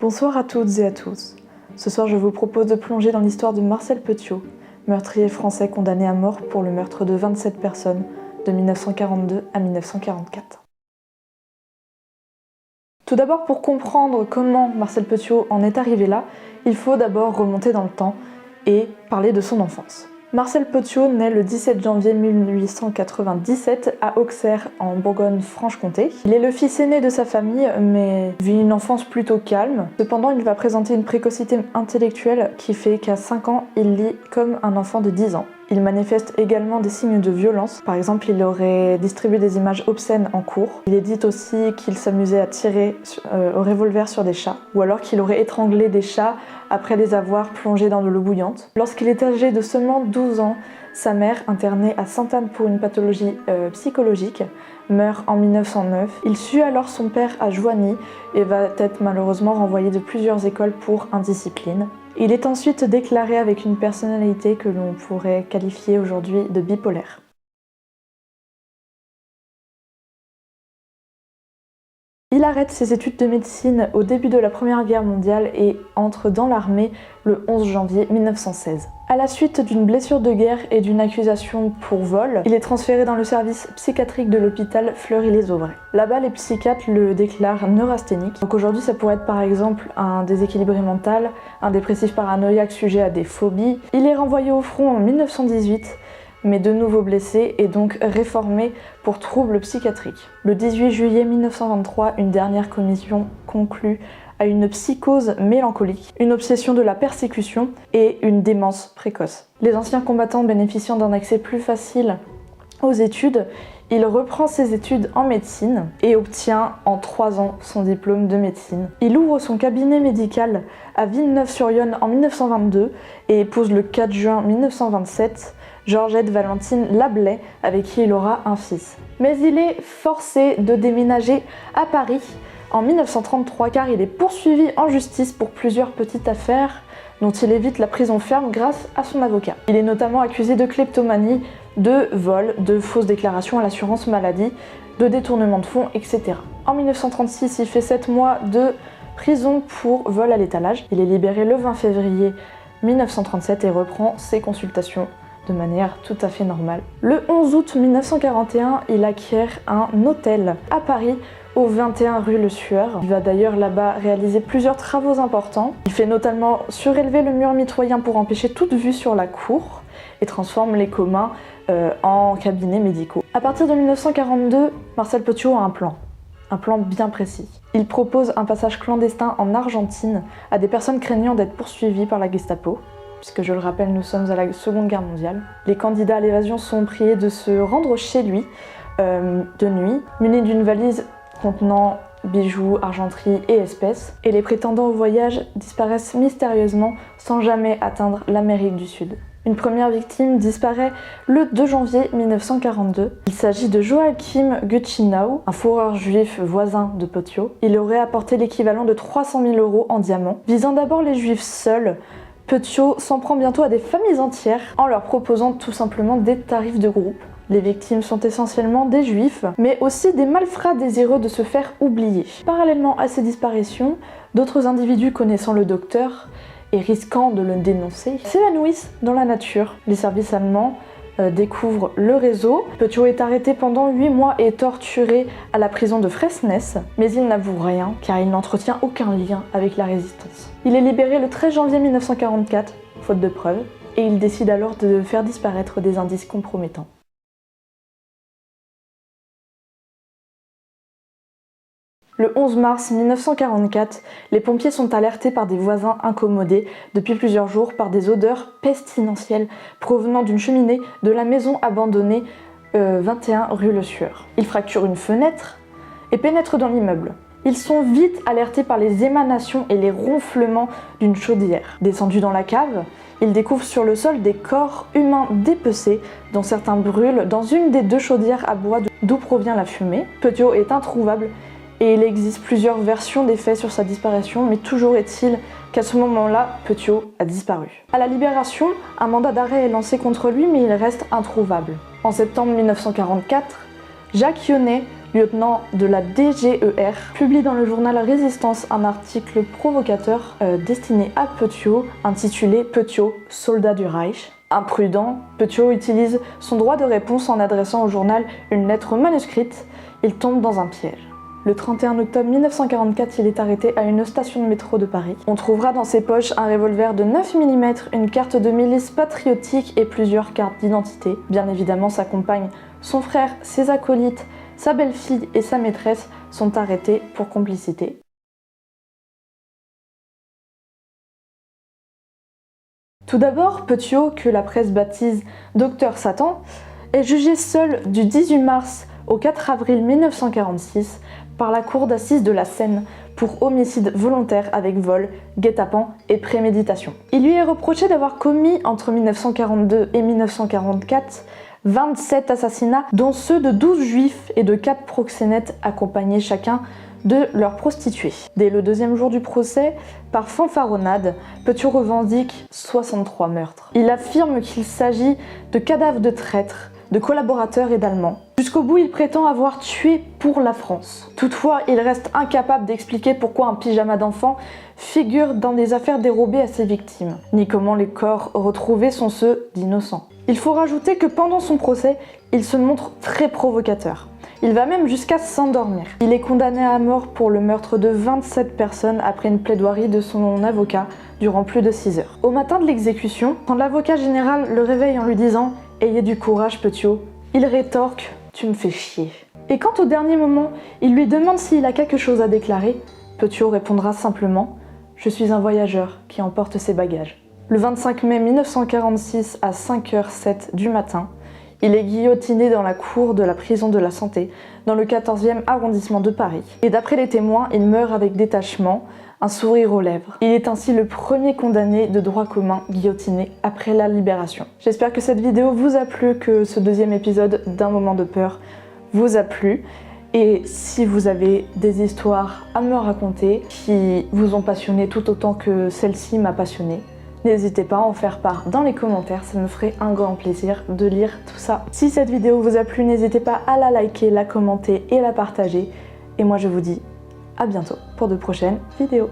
Bonsoir à toutes et à tous. Ce soir, je vous propose de plonger dans l'histoire de Marcel Petiot, meurtrier français condamné à mort pour le meurtre de 27 personnes de 1942 à 1944. Tout d'abord, pour comprendre comment Marcel Petiot en est arrivé là, il faut d'abord remonter dans le temps et parler de son enfance. Marcel Petiot naît le 17 janvier 1897 à Auxerre, en Bourgogne-Franche-Comté. Il est le fils aîné de sa famille, mais vit une enfance plutôt calme. Cependant, il va présenter une précocité intellectuelle qui fait qu'à 5 ans, il lit comme un enfant de 10 ans. Il manifeste également des signes de violence. Par exemple, il aurait distribué des images obscènes en cours. Il est dit aussi qu'il s'amusait à tirer au revolver sur des chats, ou alors qu'il aurait étranglé des chats après les avoir plongés dans de l'eau bouillante. Lorsqu'il est âgé de seulement 12 ans, sa mère, internée à Sainte-Anne pour une pathologie psychologique, meurt en 1909. Il suit alors son père à Joigny et va être malheureusement renvoyé de plusieurs écoles pour indiscipline. Il est ensuite déclaré avec une personnalité que l'on pourrait qualifier aujourd'hui de bipolaire. Il arrête ses études de médecine au début de la Première Guerre mondiale et entre dans l'armée le 11 janvier 1916. À la suite d'une blessure de guerre et d'une accusation pour vol, il est transféré dans le service psychiatrique de l'hôpital Fleury-les-Aubrais. Là-bas, les psychiatres le déclarent neurasthénique. Donc aujourd'hui, ça pourrait être par exemple un déséquilibré mental, un dépressif paranoïaque sujet à des phobies. Il est renvoyé au front en 1918, mais de nouveau blessé et donc réformé pour troubles psychiatriques. Le 18 juillet 1923, une dernière commission conclut à une psychose mélancolique, une obsession de la persécution et une démence précoce. Les anciens combattants bénéficiant d'un accès plus facile aux études, il reprend ses études en médecine et obtient en 3 ans son diplôme de médecine. Il ouvre son cabinet médical à Villeneuve-sur-Yonne en 1922 et épouse le 4 juin 1927 Georgette Valentine Lablais, avec qui il aura un fils. Mais il est forcé de déménager à Paris en 1933 car il est poursuivi en justice pour plusieurs petites affaires dont il évite la prison ferme grâce à son avocat. Il est notamment accusé de kleptomanie, de vol, de fausses déclarations à l'assurance maladie, de détournement de fonds, etc. En 1936, il fait 7 mois de prison pour vol à l'étalage. Il est libéré le 20 février 1937 et reprend ses consultations de manière tout à fait normale. Le 11 août 1941, il acquiert un hôtel à Paris, au 21 rue Le Sueur. Il va d'ailleurs là-bas réaliser plusieurs travaux importants. Il fait notamment surélever le mur mitoyen pour empêcher toute vue sur la cour et transforme les communs en cabinets médicaux. À partir de 1942, Marcel Petiot a un plan bien précis. Il propose un passage clandestin en Argentine à des personnes craignant d'être poursuivies par la Gestapo, puisque je le rappelle, nous sommes à la Seconde Guerre mondiale. Les candidats à l'évasion sont priés de se rendre chez lui de nuit, munis d'une valise contenant bijoux, argenterie et espèces, et les prétendants au voyage disparaissent mystérieusement sans jamais atteindre l'Amérique du Sud. Une première victime disparaît le 2 janvier 1942. Il s'agit de Joachim Gutschinau, un fourreur juif voisin de Petiot. Il aurait apporté l'équivalent de 300 000 € en diamants. Visant d'abord les juifs seuls, Petiot s'en prend bientôt à des familles entières en leur proposant tout simplement des tarifs de groupe. Les victimes sont essentiellement des juifs, mais aussi des malfrats désireux de se faire oublier. Parallèlement à ces disparitions, d'autres individus connaissant le docteur et risquant de le dénoncer s'évanouissent dans la nature. Les services allemands découvrent le réseau. Petiot est arrêté pendant 8 mois et torturé à la prison de Fresnes, mais il n'avoue rien car il n'entretient aucun lien avec la résistance. Il est libéré le 13 janvier 1944, faute de preuves, et il décide alors de faire disparaître des indices compromettants. Le 11 mars 1944, les pompiers sont alertés par des voisins incommodés depuis plusieurs jours par des odeurs pestilentielles provenant d'une cheminée de la maison abandonnée 21 rue Le Sueur. Ils fracturent une fenêtre et pénètrent dans l'immeuble. Ils sont vite alertés par les émanations et les ronflements d'une chaudière. Descendus dans la cave, ils découvrent sur le sol des corps humains dépecés, dont certains brûlent dans une des 2 chaudières à bois d'où provient la fumée. Petiot est introuvable et il existe plusieurs versions des faits sur sa disparition, mais toujours est-il qu'à ce moment-là, Petiot a disparu. À la Libération, un mandat d'arrêt est lancé contre lui, mais il reste introuvable. En septembre 1944, Jacques Yonnet, lieutenant de la DGER, publie dans le journal Résistance un article provocateur destiné à Petiot, intitulé « Petiot, soldat du Reich ». Imprudent, Petiot utilise son droit de réponse en adressant au journal une lettre manuscrite. Il tombe dans un piège. Le 31 octobre 1944, il est arrêté à une station de métro de Paris. On trouvera dans ses poches un revolver de 9 mm, une carte de milice patriotique et plusieurs cartes d'identité. Bien évidemment, sa compagne, son frère, ses acolytes, sa belle-fille et sa maîtresse sont arrêtés pour complicité. Tout d'abord, Petiot, que la presse baptise Docteur Satan, est jugé seul du 18 mars au 4 avril 1946 par la cour d'assises de la Seine pour homicide volontaire avec vol, guet-apens et préméditation. Il lui est reproché d'avoir commis entre 1942 et 1944 27 assassinats, dont ceux de 12 juifs et de 4 proxénètes accompagnés chacun de leurs prostituées. Dès le deuxième jour du procès, par fanfaronnade, Petiot revendique 63 meurtres. Il affirme qu'il s'agit de cadavres de traîtres, de collaborateurs et d'Allemands. Jusqu'au bout, il prétend avoir tué pour la France. Toutefois, il reste incapable d'expliquer pourquoi un pyjama d'enfant figure dans des affaires dérobées à ses victimes, ni comment les corps retrouvés sont ceux d'innocents. Il faut rajouter que pendant son procès, il se montre très provocateur. Il va même jusqu'à s'endormir. Il est condamné à mort pour le meurtre de 27 personnes après une plaidoirie de son avocat durant plus de 6 heures. Au matin de l'exécution, quand l'avocat général le réveille en lui disant « Ayez du courage, Petiot », il rétorque « Tu me fais chier ». Et quand au dernier moment, il lui demande s'il a quelque chose à déclarer, Petiot répondra simplement « Je suis un voyageur qui emporte ses bagages ». Le 25 mai 1946 à 5h07 du matin, il est guillotiné dans la cour de la prison de la Santé, dans le 14e arrondissement de Paris. Et d'après les témoins, il meurt avec détachement, un sourire aux lèvres. Il est ainsi le premier condamné de droit commun guillotiné après la Libération. J'espère que cette vidéo vous a plu, que ce deuxième épisode d'un moment de peur vous a plu. Et si vous avez des histoires à me raconter qui vous ont passionné tout autant que celle-ci m'a passionné, n'hésitez pas à en faire part dans les commentaires, ça me ferait un grand plaisir de lire tout ça. Si cette vidéo vous a plu, n'hésitez pas à la liker, la commenter et la partager. Et moi je vous dis à bientôt pour de prochaines vidéos.